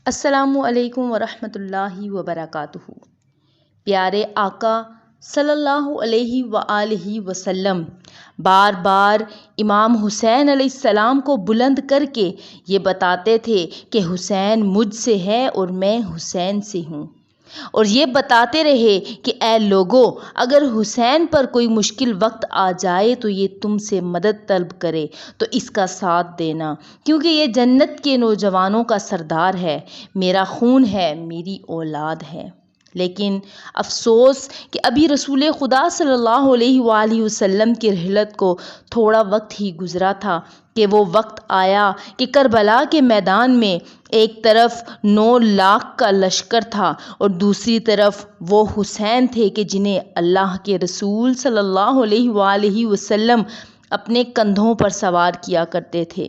السلام علیکم ورحمۃ اللہ وبرکاتہ۔ پیارے آقا صلی اللہ علیہ وآلہ وسلم بار بار امام حسین علیہ السلام کو بلند کر کے یہ بتاتے تھے کہ حسین مجھ سے ہے اور میں حسین سے ہوں، اور یہ بتاتے رہے کہ اے لوگو، اگر حسین پر کوئی مشکل وقت آ جائے تو یہ تم سے مدد طلب کرے تو اس کا ساتھ دینا، کیونکہ یہ جنت کے نوجوانوں کا سردار ہے، میرا خون ہے، میری اولاد ہے۔ لیکن افسوس کہ ابھی رسول خدا صلی اللہ علیہ وآلہ وسلم کی رحلت کو تھوڑا وقت ہی گزرا تھا کہ وہ وقت آیا کہ کربلا کے میدان میں ایک طرف 9 لاکھ کا لشکر تھا اور دوسری طرف وہ حسین تھے کہ جنہیں اللہ کے رسول صلی اللہ علیہ وآلہ وسلم اپنے کندھوں پر سوار کیا کرتے تھے۔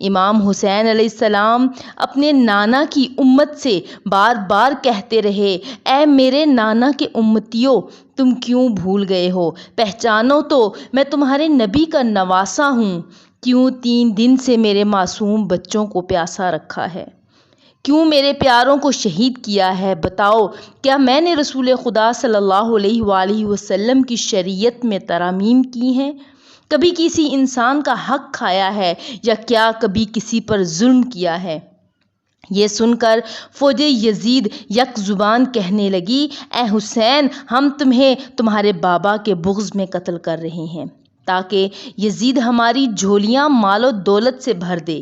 امام حسین علیہ السلام اپنے نانا کی امت سے بار بار کہتے رہے، اے میرے نانا کے امتیوں، تم کیوں بھول گئے ہو؟ پہچانو تو، میں تمہارے نبی کا نواسا ہوں۔ کیوں 3 دن سے میرے معصوم بچوں کو پیاسا رکھا ہے؟ کیوں میرے پیاروں کو شہید کیا ہے؟ بتاؤ، کیا میں نے رسول خدا صلی اللہ علیہ وآلہ وسلم کی شریعت میں ترامیم کی ہیں؟ کبھی کسی انسان کا حق کھایا ہے یا کیا کبھی کسی پر ظلم کیا ہے؟ یہ سن کر فوج یزید یک زبان کہنے لگی، اے حسین، ہم تمہیں تمہارے بابا کے بغض میں قتل کر رہے ہیں تاکہ یزید ہماری جھولیاں مال و دولت سے بھر دے۔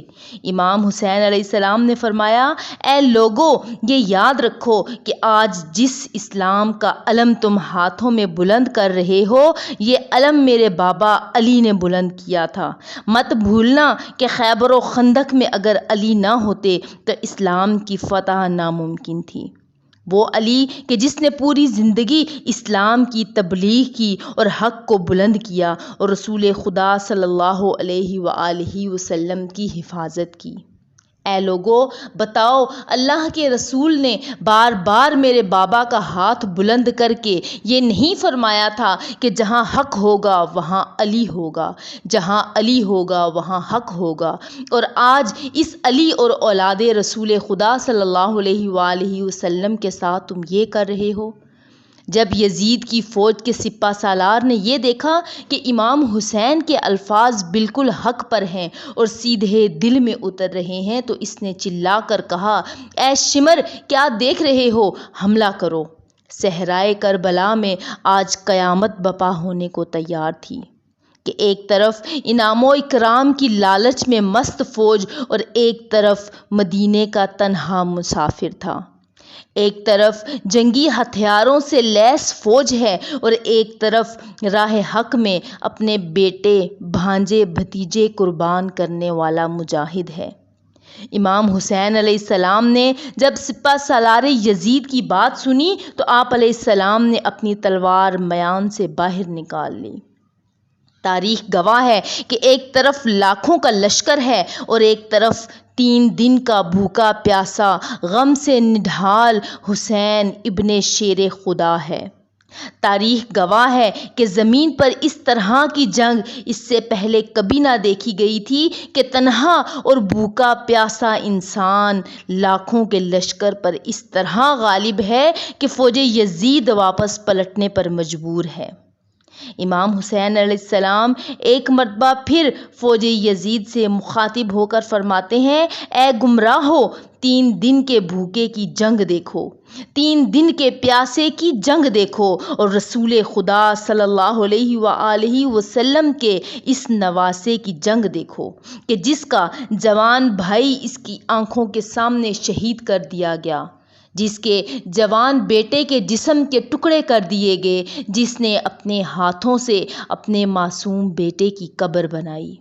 امام حسین علیہ السلام نے فرمایا، اے لوگو، یہ یاد رکھو کہ آج جس اسلام کا علم تم ہاتھوں میں بلند کر رہے ہو، یہ علم میرے بابا علی نے بلند کیا تھا۔ مت بھولنا کہ خیبر و خندق میں اگر علی نہ ہوتے تو اسلام کی فتح ناممکن تھی۔ وہ علی کہ جس نے پوری زندگی اسلام کی تبلیغ کی اور حق کو بلند کیا اور رسول خدا صلی اللہ علیہ وآلہ وسلم کی حفاظت کی۔ اے لوگو، بتاؤ، اللہ کے رسول نے بار بار میرے بابا کا ہاتھ بلند کر کے یہ نہیں فرمایا تھا کہ جہاں حق ہوگا وہاں علی ہوگا، جہاں علی ہوگا وہاں حق ہوگا؟ اور آج اس علی اور اولاد رسول خدا صلی اللہ علیہ وآلہ وسلم کے ساتھ تم یہ کر رہے ہو۔ جب یزید کی فوج کے سپہ سالار نے یہ دیکھا کہ امام حسین کے الفاظ بالکل حق پر ہیں اور سیدھے دل میں اتر رہے ہیں تو اس نے چلا کر کہا، اے شمر، کیا دیکھ رہے ہو؟ حملہ کرو۔ صحرائے کربلا میں آج قیامت بپا ہونے کو تیار تھی کہ ایک طرف انعام و اکرام کی لالچ میں مست فوج اور ایک طرف مدینے کا تنہا مسافر تھا۔ ایک طرف جنگی ہتھیاروں سے لیس فوج ہے اور ایک طرف راہ حق میں اپنے بیٹے، بھانجے، بھتیجے قربان کرنے والا مجاہد ہے۔ امام حسین علیہ السلام نے جب سپہ سالار یزید کی بات سنی تو آپ علیہ السلام نے اپنی تلوار میان سے باہر نکال لی۔ تاریخ گواہ ہے کہ ایک طرف لاکھوں کا لشکر ہے اور ایک طرف 3 دن کا بھوکا پیاسا غم سے نڈھال حسین ابن شیر خدا ہے۔ تاریخ گواہ ہے کہ زمین پر اس طرح کی جنگ اس سے پہلے کبھی نہ دیکھی گئی تھی کہ تنہا اور بھوکا پیاسا انسان لاکھوں کے لشکر پر اس طرح غالب ہے کہ فوج یزید واپس پلٹنے پر مجبور ہے۔ امام حسین علیہ السلام ایک مرتبہ پھر فوج یزید سے مخاطب ہو کر فرماتے ہیں، اے گمراہو، 3 دن کے بھوکے کی جنگ دیکھو، 3 دن کے پیاسے کی جنگ دیکھو اور رسول خدا صلی اللہ علیہ وآلہ وسلم کے اس نواسے کی جنگ دیکھو کہ جس کا جوان بھائی اس کی آنکھوں کے سامنے شہید کر دیا گیا، جس کے جوان بیٹے کے جسم کے ٹکڑے کر دیے گئے، جس نے اپنے ہاتھوں سے اپنے معصوم بیٹے کی قبر بنائی۔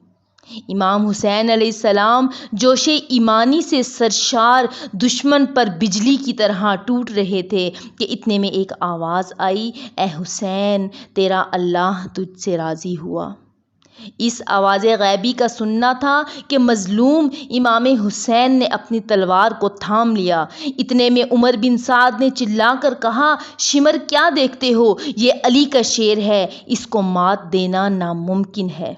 امام حسین علیہ السلام جوش ایمانی سے سرشار دشمن پر بجلی کی طرح ٹوٹ رہے تھے کہ اتنے میں ایک آواز آئی، اے حسین، تیرا اللہ تجھ سے راضی ہوا۔ اس آواز غیبی کا سننا تھا کہ مظلوم امام حسین نے اپنی تلوار کو تھام لیا۔ اتنے میں عمر بن سعد نے چلا کر کہا، شمر، کیا دیکھتے ہو؟ یہ علی کا شیر ہے، اس کو مات دینا ناممکن ہے۔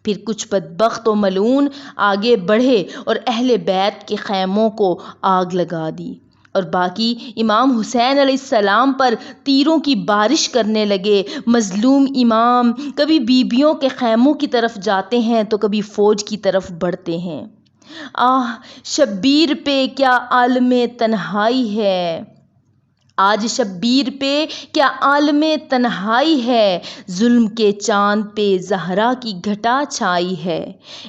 پھر کچھ بدبخت و ملعون آگے بڑھے اور اہل بیت کے خیموں کو آگ لگا دی، اور باقی امام حسین علیہ السلام پر تیروں کی بارش کرنے لگے۔ مظلوم امام کبھی بیبیوں کے خیموں کی طرف جاتے ہیں تو کبھی فوج کی طرف بڑھتے ہیں۔ آہ شبیر پہ کیا عالم تنہائی ہے، آج شبیر پہ کیا عالم تنہائی ہے، ظلم کے چاند پہ زہرا کی گھٹا چھائی ہے۔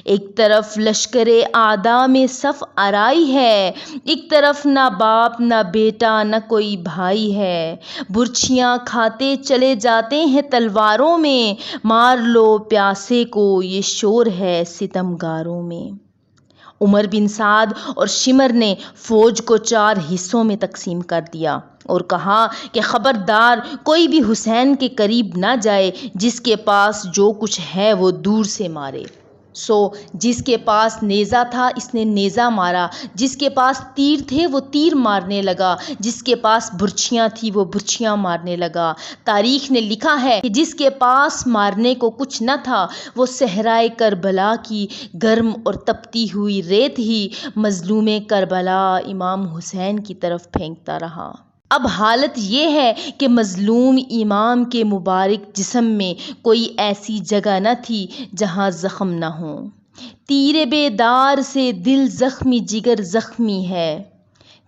ایک طرف لشکر اعداء میں صف آرائی ہے، ایک طرف نہ باپ نہ بیٹا نہ کوئی بھائی ہے۔ برچھیاں کھاتے چلے جاتے ہیں تلواروں میں، مار لو پیاسے کو یہ شور ہے ستمگاروں میں۔ عمر بن سعد اور شمر نے فوج کو 4 حصوں میں تقسیم کر دیا اور کہا کہ خبردار کوئی بھی حسین کے قریب نہ جائے، جس کے پاس جو کچھ ہے وہ دور سے مارے۔ سو جس کے پاس نیزہ تھا اس نے نیزہ مارا، جس کے پاس تیر تھے وہ تیر مارنے لگا، جس کے پاس برچھیاں تھی وہ برچھیاں مارنے لگا۔ تاریخ نے لکھا ہے کہ جس کے پاس مارنے کو کچھ نہ تھا وہ صحرائے کربلا کی گرم اور تپتی ہوئی ریت ہی مظلوم کربلا امام حسین کی طرف پھینکتا رہا۔ اب حالت یہ ہے کہ مظلوم امام کے مبارک جسم میں کوئی ایسی جگہ نہ تھی جہاں زخم نہ ہوں۔ تیر بیدار سے دل زخمی جگر زخمی ہے،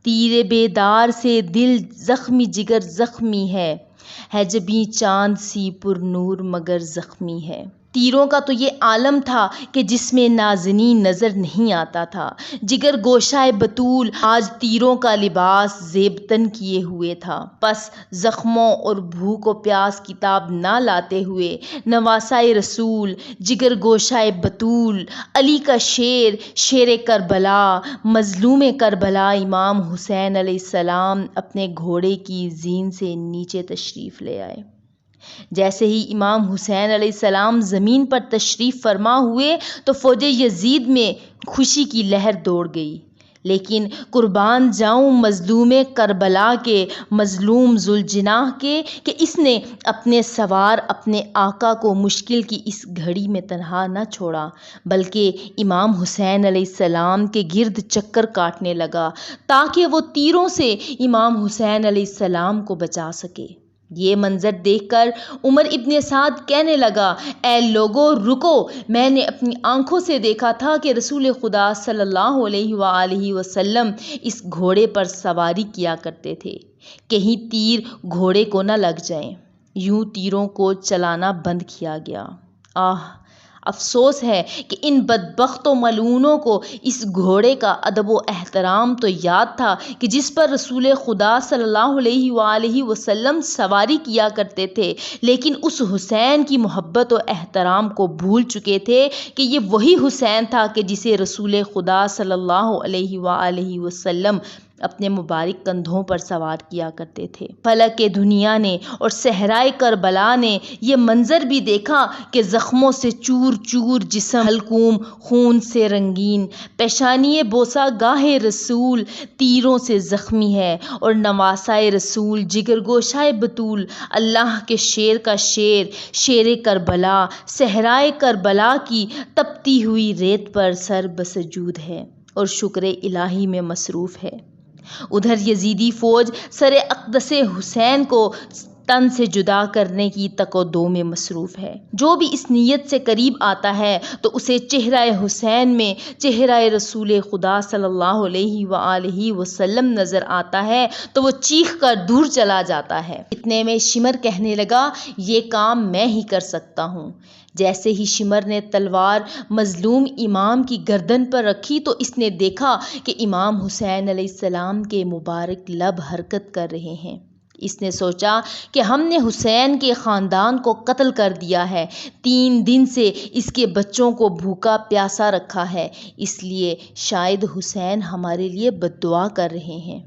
تیر بیدار سے دل زخمی جگر زخمی ہے جبیں چاند سی پر نور مگر زخمی ہے۔ تیروں کا تو یہ عالم تھا کہ جس میں نازنین نظر نہیں آتا تھا۔ جگر گوشائے بطول آج تیروں کا لباس زیبتن کیے ہوئے تھا۔ پس زخموں اور بھوک و پیاس کی تاب نہ لاتے ہوئے نواسائے رسول، جگر گوشائے بطول، علی کا شیر، شیر کربلا، مظلوم کربلا امام حسین علیہ السلام اپنے گھوڑے کی زین سے نیچے تشریف لے آئے۔ جیسے ہی امام حسین علیہ السلام زمین پر تشریف فرما ہوئے تو فوج یزید میں خوشی کی لہر دوڑ گئی، لیکن قربان جاؤں مظلوم کربلا کے، مظلوم ذوالجناح کے، کہ اس نے اپنے سوار اپنے آقا کو مشکل کی اس گھڑی میں تنہا نہ چھوڑا، بلکہ امام حسین علیہ السلام کے گرد چکر کاٹنے لگا تاکہ وہ تیروں سے امام حسین علیہ السلام کو بچا سکے۔ یہ منظر دیکھ کر عمر ابن سعد کہنے لگا، اے لوگو رکو، میں نے اپنی آنکھوں سے دیکھا تھا کہ رسول خدا صلی اللہ علیہ وآلہ وسلم اس گھوڑے پر سواری کیا کرتے تھے، کہیں تیر گھوڑے کو نہ لگ جائیں، یوں تیروں کو چلانا بند کیا گیا۔ آہ افسوس ہے کہ ان بدبخت و ملعونوں کو اس گھوڑے کا ادب و احترام تو یاد تھا کہ جس پر رسول خدا صلی اللہ علیہ وآلہ وسلم سواری کیا کرتے تھے، لیکن اس حسین کی محبت و احترام کو بھول چکے تھے کہ یہ وہی حسین تھا کہ جسے رسول خدا صلی اللہ علیہ وآلہ وسلم اپنے مبارک کندھوں پر سوار کیا کرتے تھے۔ فلک دنیا نے اور صحرائے کربلا نے یہ منظر بھی دیکھا کہ زخموں سے چور چور جسم، حلقوم خون سے رنگین، پیشانی بوسہ گاہ رسول تیروں سے زخمی ہے، اور نواسائے رسول جگر گوشائے بطول اللہ کے شیر کا شیر، شیر کربلا صحرائے کربلا کی تپتی ہوئی ریت پر سر بسجود ہے اور شکر الہی میں مصروف ہے۔ ادھر یزیدی فوج سر اقدس حسین کو تن سے جدا کرنے کی تک و دو میں مصروف ہے۔ جو بھی اس نیت سے قریب آتا ہے تو اسے چہرہ حسین میں چہرہ رسول خدا صلی اللہ علیہ وآلہ وسلم نظر آتا ہے تو وہ چیخ کر دور چلا جاتا ہے۔ اتنے میں شمر کہنے لگا، یہ کام میں ہی کر سکتا ہوں۔ جیسے ہی شمر نے تلوار مظلوم امام کی گردن پر رکھی تو اس نے دیکھا کہ امام حسین علیہ السلام کے مبارک لب حرکت کر رہے ہیں۔ اس نے سوچا کہ ہم نے حسین کے خاندان کو قتل کر دیا ہے، 3 دن سے اس کے بچوں کو بھوکا پیاسا رکھا ہے، اس لیے شاید حسین ہمارے لیے بد دعا کر رہے ہیں۔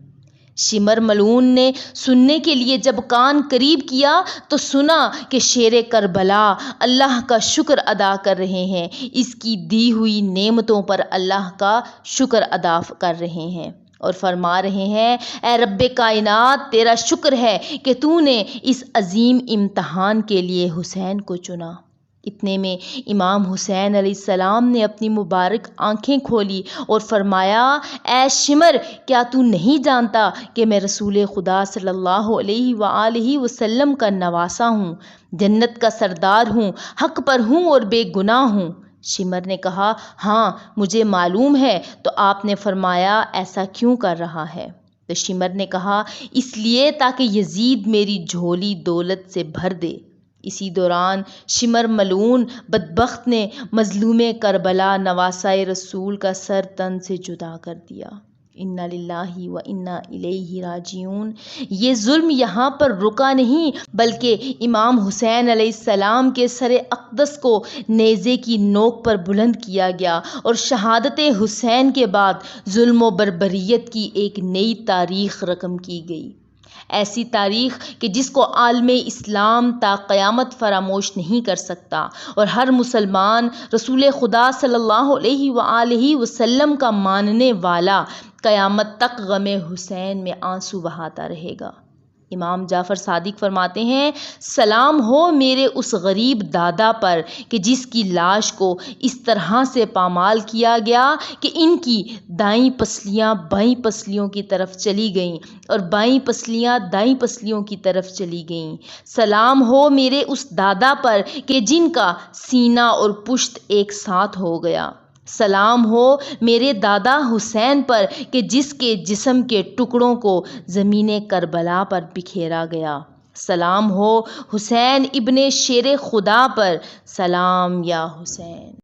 شمر ملعون نے سننے کے لیے جب کان قریب کیا تو سنا کہ شیر کربلا اللہ کا شکر ادا کر رہے ہیں، اس کی دی ہوئی نعمتوں پر اللہ کا شکر ادا کر رہے ہیں اور فرما رہے ہیں، اے رب کائنات تیرا شکر ہے کہ تو نے اس عظیم امتحان کے لیے حسین کو چنا۔ اتنے میں امام حسین علیہ السلام نے اپنی مبارک آنکھیں کھولی اور فرمایا، اے شمر، کیا تو نہیں جانتا کہ میں رسول خدا صلی اللہ علیہ وآلہ وسلم کا نواسا ہوں، جنت کا سردار ہوں، حق پر ہوں اور بے گناہ ہوں؟ شمر نے کہا، ہاں مجھے معلوم ہے۔ تو آپ نے فرمایا، ایسا کیوں کر رہا ہے؟ تو شمر نے کہا، اس لیے تاکہ یزید میری جھولی دولت سے بھر دے۔ اسی دوران شمر ملعون بدبخت نے مظلوم کربلا نواسۂ رسول کا سر تن سے جدا کر دیا۔ انا للہ و انا الیہ راجعون۔ یہ ظلم یہاں پر رکا نہیں، بلکہ امام حسین علیہ السلام کے سر اقدس کو نیزے کی نوک پر بلند کیا گیا اور شہادت حسین کے بعد ظلم و بربریت کی ایک نئی تاریخ رقم کی گئی، ایسی تاریخ کہ جس کو عالم اسلام تا قیامت فراموش نہیں کر سکتا، اور ہر مسلمان رسول خدا صلی اللہ علیہ وآلہ وسلم کا ماننے والا قیامت تک غم حسین میں آنسو بہاتا رہے گا۔ امام جعفر صادق فرماتے ہیں، سلام ہو میرے اس غریب دادا پر کہ جس کی لاش کو اس طرح سے پامال کیا گیا کہ ان کی دائیں پسلیاں بائیں پسلیوں کی طرف چلی گئیں اور بائیں پسلیاں دائیں پسلیوں کی طرف چلی گئیں۔ سلام ہو میرے اس دادا پر کہ جن کا سینہ اور پشت ایک ساتھ ہو گیا۔ سلام ہو میرے دادا حسین پر کہ جس کے جسم کے ٹکڑوں کو زمین کربلا پر بکھیرا گیا۔ سلام ہو حسین ابن شیر خدا پر، سلام یا حسین۔